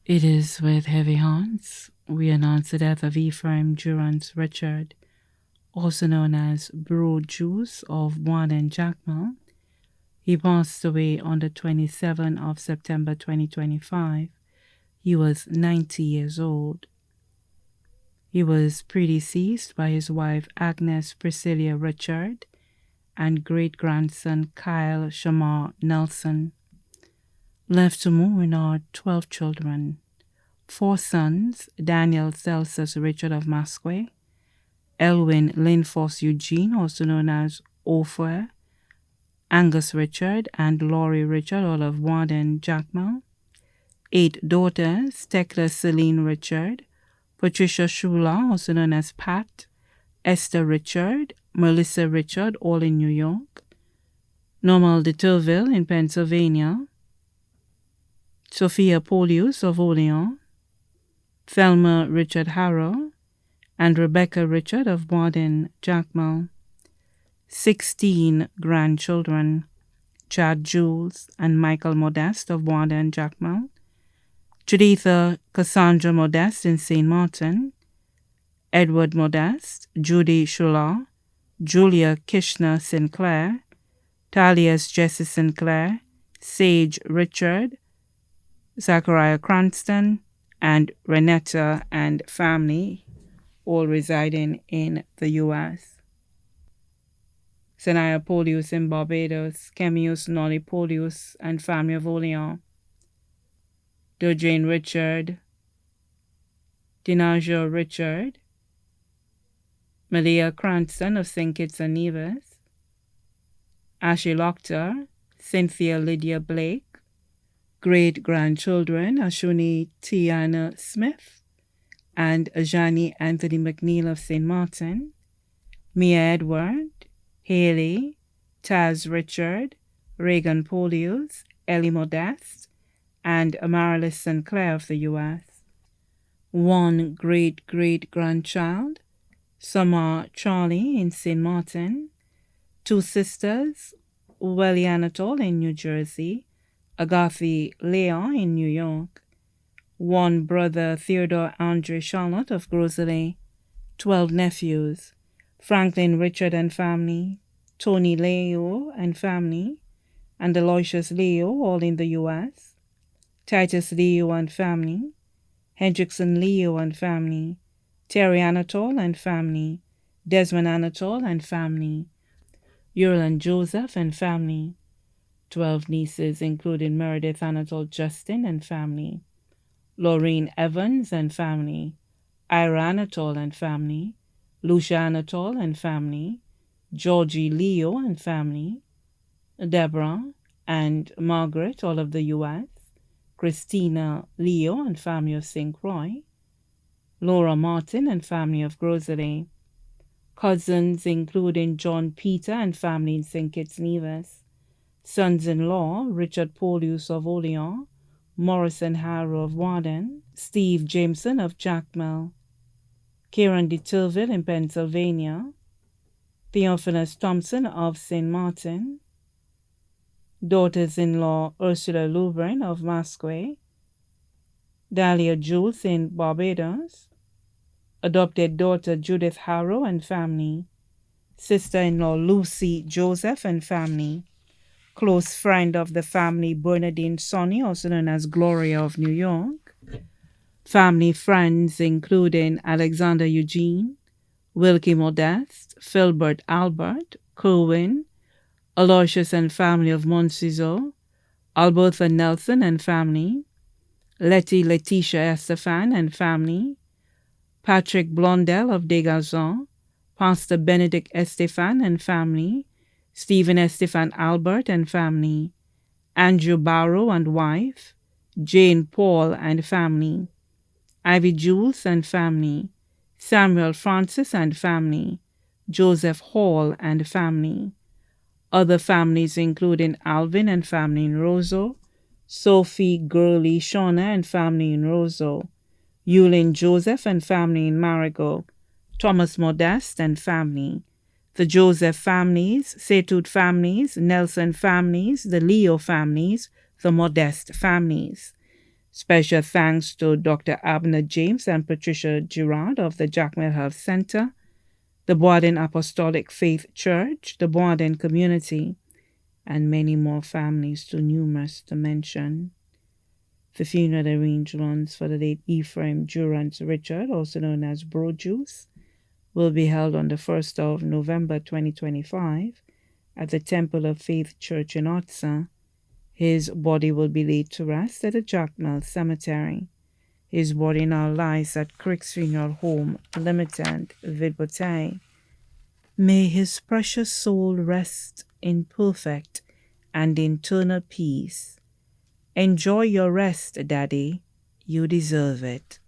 It is with heavy hearts we announce the death of Ephraim Jurance Richard, also known as Bro Juice of Warden Jackman. He passed away on the 27th of September 2025. He was 90 years old. He was predeceased by his wife Agnes Priscilla Richard and great-grandson Kyle Shamar Nelson. Left to mourn are 12 children, 4 sons, Daniel Celsus Richard of Masque, Elwin Linfoss Eugene, also known as Ophir, Angus Richard, and Laurie Richard, all of Warden Jackman. 8 daughters, Tekla Celine Richard, Patricia Shula, also known as Pat, Esther Richard, Melissa Richard, all in New York, Normal de Turville in Pennsylvania, Sophia Polius of Olean, Thelma Richard Harrow, and Rebecca Richard of Warden Jackman. 16 grandchildren, Chad Jules and Michael Modeste of Warden Jackman, Juditha Cassandra Modeste in St. Martin, Edward Modeste, Judy Shula, Julia Kishner Sinclair, Talias Jesse Sinclair, Sage Richard, Zachariah Cranston, and Renetta and family, all residing in the U.S. Senaya Polius in Barbados, Chemius Nolly Polius and family of Olean, Dojane Richard, Dinajo Richard, Malia Cranston of St. Kitts and Nevis, Ashley Lochter, Cynthia Lydia Blake, great-grandchildren Ashuni Tiana Smith and Ajani Anthony McNeil of St. Martin, Mia Edward, Haley, Taz Richard, Reagan Polius, Ellie Modeste, and Amarilis Sinclair of the U.S. 1 great-great-grandchild, Samar Charlie in St. Martin, 2 sisters, Welly Anatole in New Jersey, Agathi Leon in New York, 1 brother Theodore Andre Charlotte of Grosley, 12 nephews, Franklin Richard and family, Tony Leo and family, and Aloysius Leo, all in the U.S., Titus Leo and family, Hendrickson Leo and family, Terry Anatole and family, Desmond Anatole and family, Urlan Joseph and family, 12 nieces including Meredith Anatole Justin and family, Laureen Evans and family, Ira Anatole and family, Lucia Anatole and family, Georgie Leo and family, Deborah and Margaret, all of the U.S., Christina Leo and family of St. Croix, Laura Martin and family of Grosley, cousins including John Peter and family in St. Kitts Nevis, sons-in-law Richard Polius of Olean, Morrison Harrow of Warden, Steve Jameson of Jackmel, Kieran de Turville in Pennsylvania, Theophilus Thompson of St. Martin, daughters-in-law Ursula Lubrin of Masque, Dahlia Jules in Barbados, adopted daughter Judith Harrow and family, sister-in-law Lucy Joseph and family, close friend of the family Bernadine Sonny, also known as Gloria of New York, family friends including Alexander Eugene, Wilkie Modeste, Philbert Albert, Kerwin, Aloysius and family of Montciso, Albertha Nelson and family, Letty Letitia Estefan and family, Patrick Blondel of Degazon, Pastor Benedict Estefan and family, Stephen Estefan Albert and family, Andrew Barrow and wife, Jane Paul and family, Ivy Jules and family, Samuel Francis and family, Joseph Hall and family. Other families including Alvin and family in Roseau, Sophie Gurley Shauna and family in Roseau, Yulin Joseph and family in Marigot, Thomas Modeste and family, the Joseph families, Setud families, Nelson families, the Leo families, the Modeste families, Special thanks to Dr. Abner James and Patricia Girard of the Jackmel Health Center, the Borden Apostolic Faith Church, the Borden community, and many more families too numerous to mention. The funeral arrangements for the late Ephraim Jurance Richard, also known as Bro Juice, will be held on the 1st of November 2025 at the Temple of Faith Church in Otsa. His body will be laid to rest at the Jackmel Cemetery. His body now lies at Crick's Funeral Home Limited, Vidbote. May his precious soul rest in perfect and eternal peace. Enjoy your rest, Daddy. You deserve it.